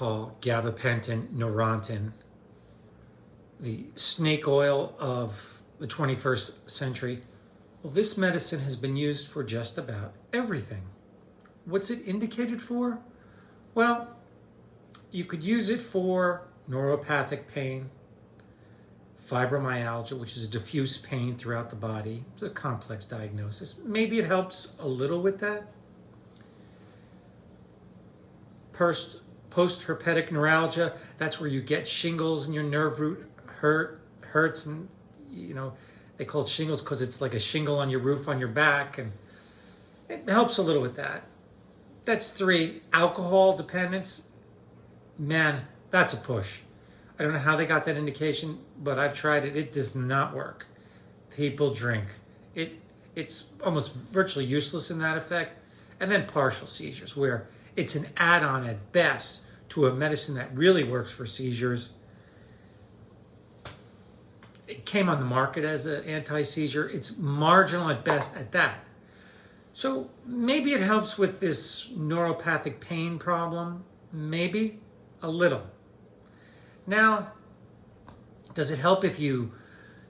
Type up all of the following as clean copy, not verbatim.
called gabapentin, Neurontin, the snake oil of the 21st century. Well, this medicine has been used for just about everything. What's it indicated for? Well, you could use it for neuropathic pain, fibromyalgia, which is a diffuse pain throughout the body. It's a complex diagnosis. Maybe it helps a little with that. Post-herpetic neuralgia, that's where you get shingles and your nerve root hurts, and they call it shingles because it's like a shingle on your roof on your back, and it helps a little with that. That's 3. Alcohol dependence, man, that's a push. I don't know how they got that indication, but I've tried it. It does not work. People drink. It's almost virtually useless in that effect. And then partial seizures, where it's an add-on at best to a medicine that really works for seizures. It came on the market as an anti-seizure. It's marginal at best at that. So maybe it helps with this neuropathic pain problem. Maybe a little. Now, does it help if you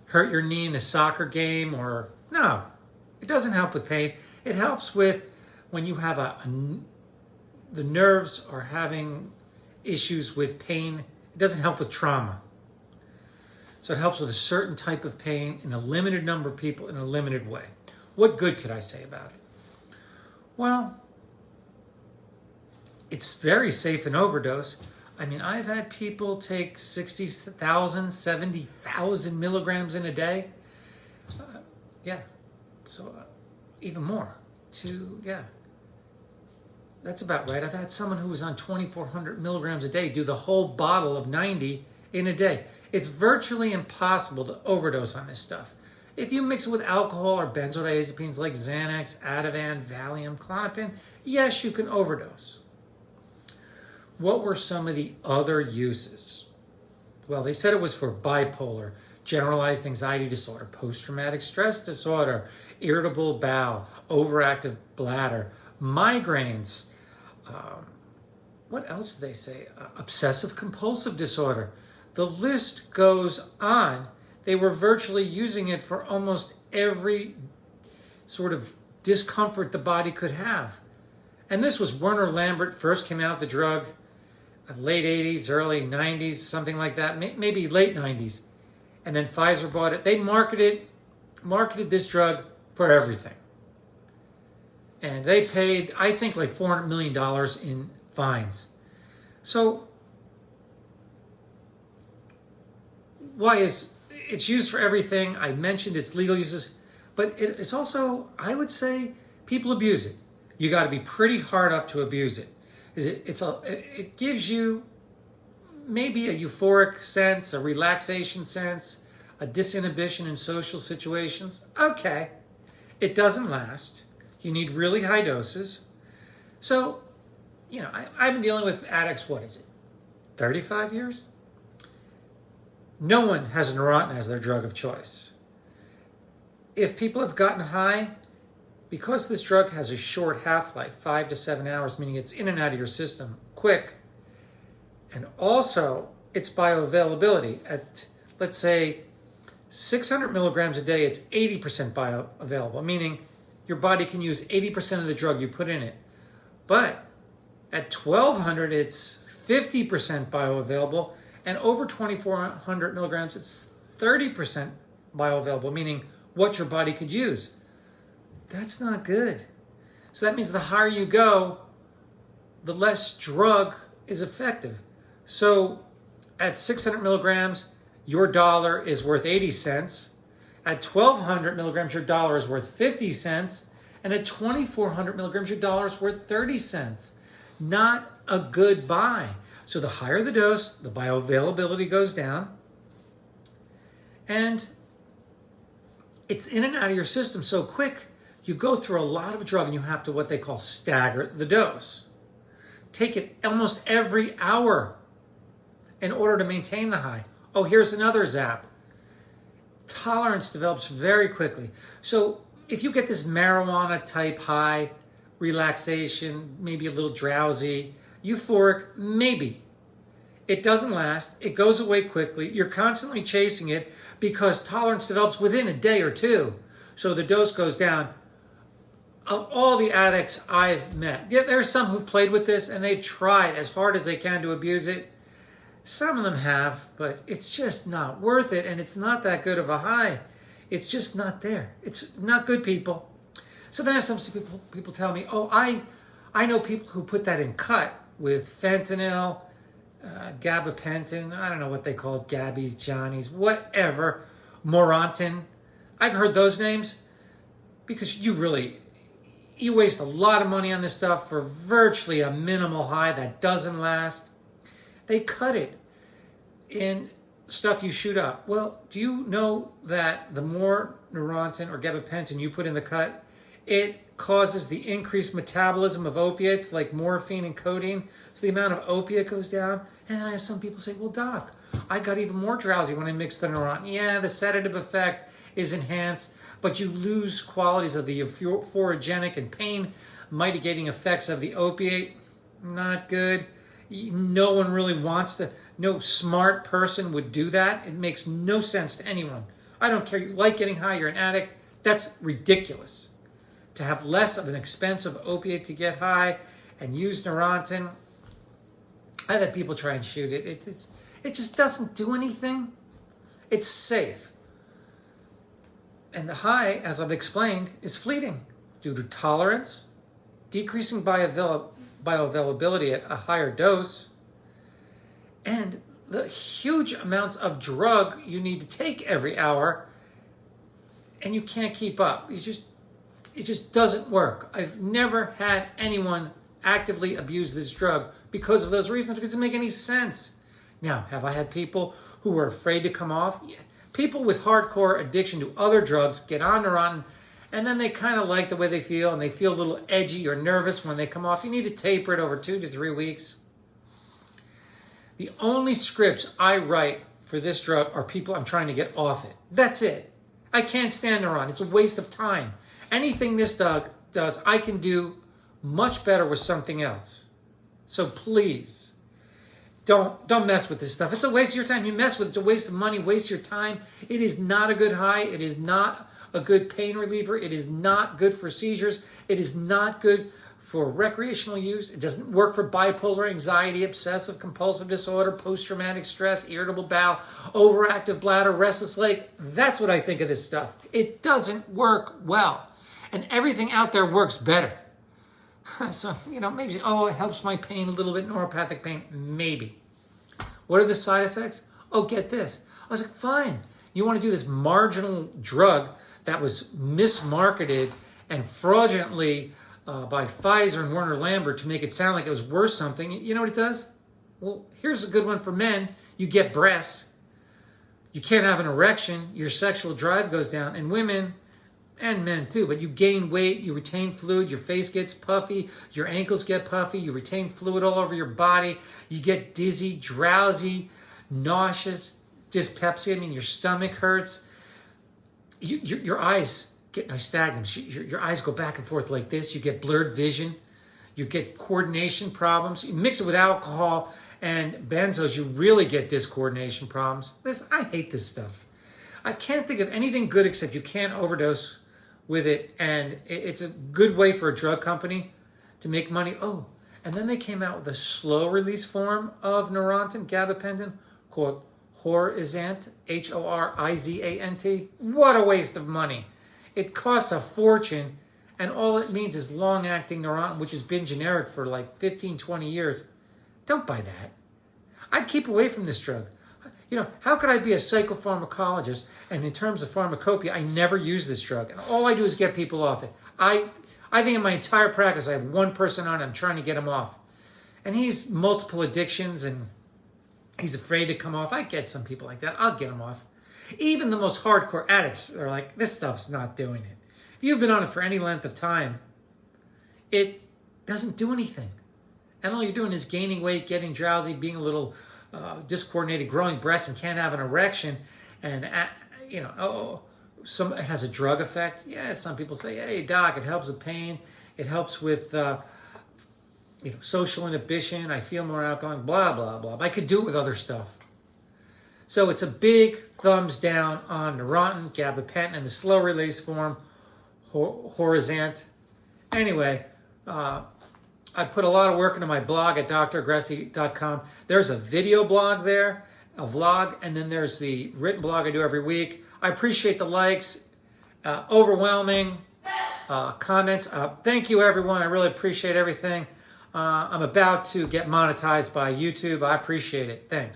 hurt your knee in a soccer game or no? It doesn't help with pain. It helps with when you have the nerves are having issues with pain. It doesn't help with trauma. So it helps with a certain type of pain in a limited number of people in a limited way. What good could I say about it? Well, it's very safe in overdose. I mean, I've had people take 60,000, 70,000 milligrams in a day. Even more. That's about right. I've had someone who was on 2,400 milligrams a day do the whole bottle of 90 in a day. It's virtually impossible to overdose on this stuff. If you mix it with alcohol or benzodiazepines like Xanax, Ativan, Valium, Klonopin, yes, you can overdose. What were some of the other uses? Well, they said it was for bipolar, generalized anxiety disorder, posttraumatic stress disorder, irritable bowel, overactive bladder, migraines. What else did they say? Obsessive Compulsive Disorder. The list goes on. They were virtually using it for almost every sort of discomfort the body could have. And this was Werner Lambert first came out with the drug, late 80s, early 90s, something like that, maybe late 90s. And then Pfizer bought it. They marketed this drug for everything. And they paid, I think, like $400 million in fines. So it's used for everything. I mentioned its legal uses, but it's also, I would say, people abuse it. You got to be pretty hard up to abuse it. It gives you maybe a euphoric sense, a relaxation sense, a disinhibition in social situations. Okay, it doesn't last. You need really high doses. So, I've been dealing with addicts, 35 years? No one has a Neurontin as their drug of choice. If people have gotten high, because this drug has a short half-life, 5 to 7 hours, meaning it's in and out of your system quick, and also its bioavailability at, let's say, 600 milligrams a day, it's 80% bioavailable, meaning your body can use 80% of the drug you put in it. But at 1,200, it's 50% bioavailable, and over 2,400 milligrams, it's 30% bioavailable, meaning what your body could use. That's not good. So that means the higher you go, the less drug is effective. So at 600 milligrams, your dollar is worth 80 cents. At 1,200 milligrams, your dollar is worth 50 cents. And at 2,400 milligrams, your dollar is worth 30 cents. Not a good buy. So the higher the dose, the bioavailability goes down. And it's in and out of your system so quick, you go through a lot of drug and you have to what they call stagger the dose. Take it almost every hour in order to maintain the high. Oh, here's another zap. Tolerance develops very quickly. So if you get this marijuana type high, relaxation, maybe a little drowsy, euphoric, maybe. It doesn't last. It goes away quickly. You're constantly chasing it because tolerance develops within a day or two. So the dose goes down. Of all the addicts I've met, yeah, there's some who've played with this and they've tried as hard as they can to abuse it. Some of them have, but it's just not worth it, and it's not that good of a high. It's just not there. It's not good, people. So then I have some people tell me, oh, I know people who put that in cut with fentanyl, Gabapentin, I don't know what they call it, Gabbies, Johnnies, whatever, Neurontin. I've heard those names because you waste a lot of money on this stuff for virtually a minimal high that doesn't last. They cut it in stuff you shoot up. Well, do you know that the more Neurontin or Gabapentin you put in the cut, it causes the increased metabolism of opiates like morphine and codeine, so the amount of opiate goes down. And I have some people say, well, doc, I got even more drowsy when I mixed the Neurontin. Yeah, the sedative effect is enhanced, but you lose qualities of the euphorogenic and pain mitigating effects of the opiate. Not good. No one really wants to, no smart person would do that. It makes no sense to anyone. I don't care, you like getting high, you're an addict. That's ridiculous. To have less of an expensive opiate to get high and use Neurontin, I've had people try and shoot it. It just doesn't do anything. It's safe. And the high, as I've explained, is fleeting due to tolerance, decreasing bioavailability at a higher dose, and the huge amounts of drug you need to take every hour, and you can't keep up. It just doesn't work. I've never had anyone actively abuse this drug because of those reasons, because it doesn't make any sense. Now, have I had people who were afraid to come off? Yeah. People with hardcore addiction to other drugs get on Neurontin, and then they kind of like the way they feel, and they feel a little edgy or nervous when they come off. You need to taper it over 2 to 3 weeks. The only scripts I write for this drug are people I'm trying to get off it. That's it. I can't stand Neurontin. It's a waste of time. Anything this drug does, I can do much better with something else. So please, don't mess with this stuff. It's a waste of your time. You mess with it, it's a waste of money, waste your time. It is not a good high. It is not a good pain reliever. It is not good for seizures. It is not good for recreational use. It doesn't work for bipolar, anxiety, obsessive compulsive disorder, posttraumatic stress, irritable bowel, overactive bladder, restless leg. That's what I think of this stuff. It doesn't work well. And everything out there works better. So, maybe, it helps my pain a little bit, neuropathic pain, maybe. What are the side effects? Oh, get this. I was like, fine. You want to do this marginal drug that was mismarketed and fraudulently by Pfizer and Warner Lambert to make it sound like it was worth something. You know what it does? Well, here's a good one for men. You get breasts. You can't have an erection. Your sexual drive goes down. And women, and men too, but you gain weight, you retain fluid, your face gets puffy, your ankles get puffy, you retain fluid all over your body, you get dizzy, drowsy, nauseous, dyspepsia, your stomach hurts, your eyes get stagnant, your eyes go back and forth like this, you get blurred vision, you get coordination problems, you mix it with alcohol and benzos, you really get discoordination problems. I hate this stuff. I can't think of anything good except you can't overdose with it, and it's a good way for a drug company to make money. Oh, and then they came out with a slow release form of Neurontin, Gabapentin, called Horizant, Horizant. What a waste of money. It costs a fortune, and all it means is long-acting Neurontin, which has been generic for like 15, 20 years. Don't buy that. I'd keep away from this drug. How could I be a psychopharmacologist and in terms of pharmacopoeia, I never use this drug. And all I do is get people off it. I think in my entire practice, I have one person on it. I'm trying to get him off. And he's multiple addictions and he's afraid to come off. I get some people like that. I'll get him off. Even the most hardcore addicts are like, this stuff's not doing it. If you've been on it for any length of time, it doesn't do anything. And all you're doing is gaining weight, getting drowsy, being a little discoordinated, growing breasts, and can't have an erection, and it has a drug effect. Yeah, some people say, hey doc, it helps with pain, it helps with social inhibition. I feel more outgoing, blah, blah, blah. But I could do it with other stuff. So it's a big thumbs down on Neurontin, Gabapentin, and the slow release form, Horizont. Anyway, I put a lot of work into my blog at Agresti.com. There's a video blog there, a vlog, and then there's the written blog I do every week. I appreciate the likes, overwhelming comments. Thank you, everyone. I really appreciate everything. I'm about to get monetized by YouTube. I appreciate it. Thanks.